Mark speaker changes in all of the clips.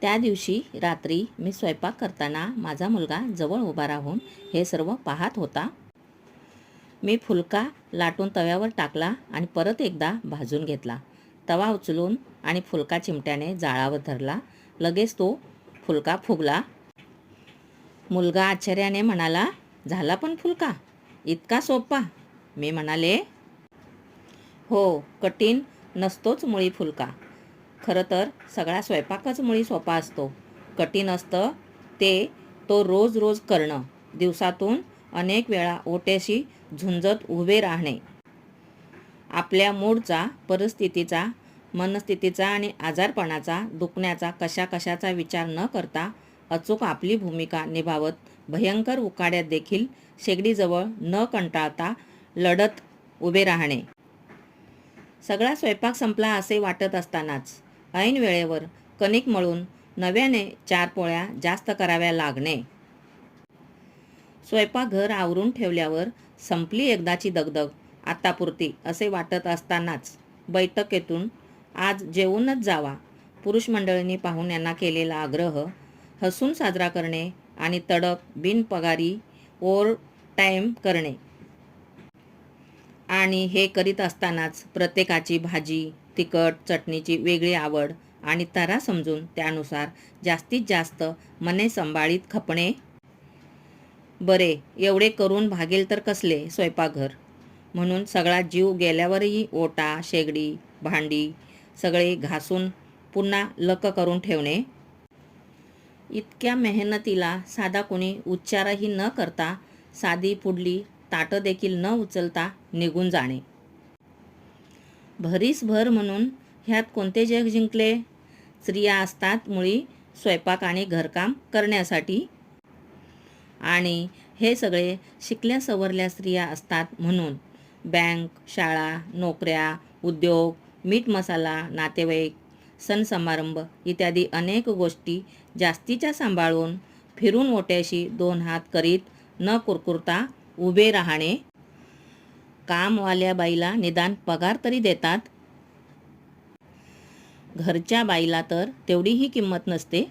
Speaker 1: त्या दिवशी रात्री मी स्वयंपाक करताना माझा मुलगा जवळ उभा राहून हे सर्व पाहत होता. मी फुलका लाटून तव्यावर टाकला आणि परत एकदा भाजून घेतला. तवा उचलून आणि फुलका चिमट्याने जाळावर धरला. लगेच तो फुलका फुगला. मुलगा आश्चर्याने म्हणाला, झाला पण फुलका? इतका सोपा? मी म्हणाले, हो, कठीण नसतोच मुळी फुलका. खरं तर सगळा स्वयंपाकच मुळी सोपा असतो. कठीण असतं तो रोज रोज करणं, दिवसातून अनेक वेळा ओट्याशी झुंजत उभे राहणे. आपल्या मूडचा, परिस्थितीचा, मनस्थितीचा आणि आजारपणाचा, दुखण्याचा, कशाचा विचार न करता अचूक आपली भूमिका निभावत भयंकर उकाड्यात देखील शेगडीजवळ न कंटाळता लढत उभे राहणे. सगळा स्वयंपाक संपला असे वाटत असतानाच ऐन वेळेवर कणिक मळून नव्याने 4 पोळ्या जास्त कराव्या लागणे. स्वयंपाकघर आवरून ठेवल्यावर संपली एकदाची दगदग, आत्तापुरती असे वाटत असतानाच बैठकीतून आज जेवूनच जावा, पुरुष मंडळींनी पाहुण्यांना केलेला आग्रह हसून साजरा करणे आणि तडक बिनपगारी ओव्हर टाईम करणे. आणि हे करीत असतानाच प्रत्येकाची भाजी, तिखट, चटणीची वेगळी आवड आणि तऱ्हा समजून त्यानुसार जास्तीत जास्त मने संभाळीत खपणे. बरे, एवढे करून भागेल तर कसले स्वयंपाकघर, म्हणून सगळा जीव गेल्यावरही ओटा, शेगडी, भांडी सगळे घासून पुन्हा लक करून ठेवणे. इतक्या मेहनतीला साधा कोणी उच्चारही न करता, साधी पुडली ताटं देखील न उचलता निघून जाणे. भरीसभर म्हणून ह्यात कोणते जग जिंकले? स्त्रिया असतात मुळी स्वयंपाक आणि घरकाम करण्यासाठी, आणि हे सगळे शिकल्या सवरल्या स्त्रिया असतात म्हणून बँक, शाळा, नोकऱ्या, उद्योग, मीठ मसाला, नातेवाईक, सण समारंभ इत्यादी अनेक गोष्टी जास्तीच्या सांभाळून फिरून ओट्याशी 2 हात करीत न कुरकुरता उभे राहणे. कामवाल्या बाईला निदान पगार तरी देतात. घरच्या बाईला तर तेवढीही किंमत नसते.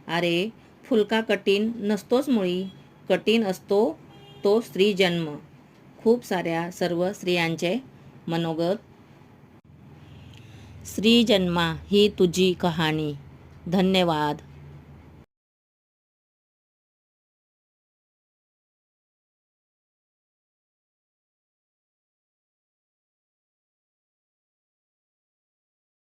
Speaker 1: अरे, फुलका कठीण नसतोच मुळी, कठीण असतो तो स्त्रीजन्म. खूप साऱ्या सर्व स्त्रियांचे मनोगत. स्त्रीजन्मा ही तुझी कहाणी. धन्यवाद.